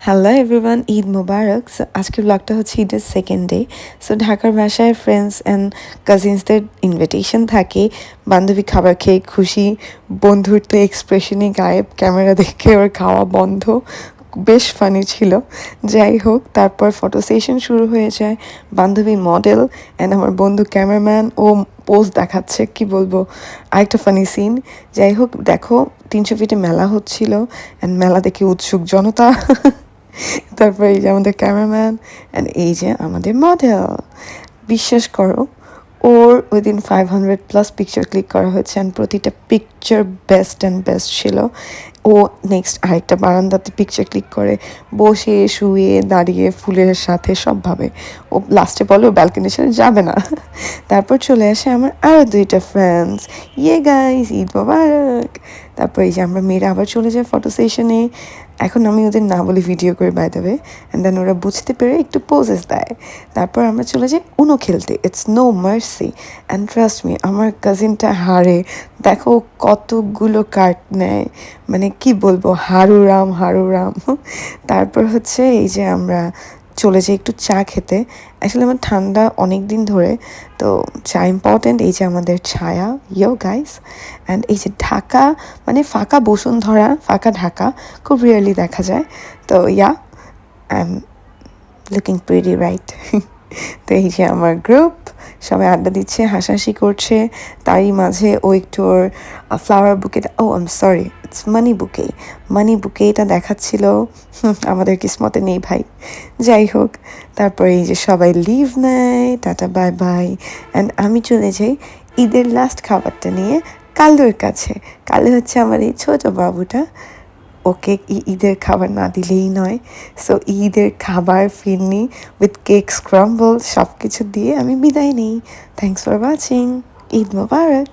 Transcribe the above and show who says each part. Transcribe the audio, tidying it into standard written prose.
Speaker 1: Hello everyone, Eid মোবারক। So আজকের ব্লগটা হচ্ছে ঈদের সেকেন্ড ডে। সো ঢাকার বাসায় ফ্রেন্ডস অ্যান্ড কাজিনসদের ইনভিটেশন থাকে। বান্ধবী খাবার খেয়ে খুশি, বন্ধুর তো এক্সপ্রেশনই গায়েব, ক্যামেরা দেখে ওর খাওয়া বন্ধ। বেশ ফানি ছিল। যাই হোক, তারপর ফটো সেশন শুরু হয়ে যায়। বান্ধবী মডেল অ্যান্ড আমার বন্ধু ক্যামেরাম্যান, ও পোজ দেখাচ্ছে, কি বলবো, আরেকটা ফানি সিন। যাই হোক, দেখো 300 ফিটে মেলা হচ্ছিল অ্যান্ড মেলা দেখে উৎসুক জনতা। তারপর এই যে আমাদের ক্যামেরাম্যান অ্যান্ড এই যে আমাদের মডেল। বিশ্বাস করো, ওর উইদিন 500+ পিকচার ক্লিক করা হয়েছে অ্যান্ড প্রতিটা পিকচার বেস্ট অ্যান্ড বেস্ট ছিল। ও নেক্সট আরেকটা বারান্দাতে পিকচার ক্লিক করে, বসে শুয়ে দাঁড়িয়ে ফুলের সাথে সবভাবে। ও লাস্টে বলে ও ব্যালকনি ছেড়ে যাবে না। তারপর চলে আসে আমার আরও দুইটা ফ্রেন্ডস। ইয়ে গাইস, ঈদ মোবারক। তারপর এই যে আমরা মেয়েরা আবার চলে যাই ফটো সেশনে। এখন আমি ওদের না বলে ভিডিও করে বাই দেবে অ্যান্ড দেন ওরা বুঝতে পেরে একটু পোজেস দেয়। তারপর আমরা চলে যাই উনো খেলতে। It's no mercy and trust me, আমার কাজিনটা হারে। দেখো কতগুলো কার্ড নেয়, মানে কি বলবো, হারুরাম হারুরাম। তারপর হচ্ছে এই যে আমরা চলে যাই একটু চা খেতে। অ্যাকচুয়ালি আমার ঠান্ডা অনেক দিন ধরে, তো চা ইম্পর্টেন্ট। এই যে আমাদের ছায়া, ইয়ো গাইস। অ্যান্ড এই যে ঢাকা, মানে ফাঁকা বসুন্ধরা, ফাঁকা ঢাকা খুব রিয়ারলি দেখা যায়। তো yeah, I am looking pretty right. তো এই যে আমার গ্রুপ, সবাই আড্ডা দিচ্ছে, হাসাহাসি করছে। তারই মাঝে ও একটু ওর ফ্লাওয়ার বুকেটা, ও I am sorry, it's money bouquet, money বুকে এটা দেখাচ্ছিল। আমাদের কিসমতে নেই ভাই। যাই হোক, তারপরে এই যে সবাই লিভ নেয়, টাটা বাই বাই। অ্যান্ড আমি চলে যাই ঈদের লাস্ট খাবারটা নিয়ে কালুর কাছে। কালু হচ্ছে আমার এই ছোটো বাবুটা, ওকে ঈদের খাবার না দিলেই নয়। সো ঈদের খাবার, ফিরনি উইথ কেক, স্ক্রাম্বল সব কিছু দিয়ে আমি বিদায় নিই। Thanks for watching. Eid Mobarak.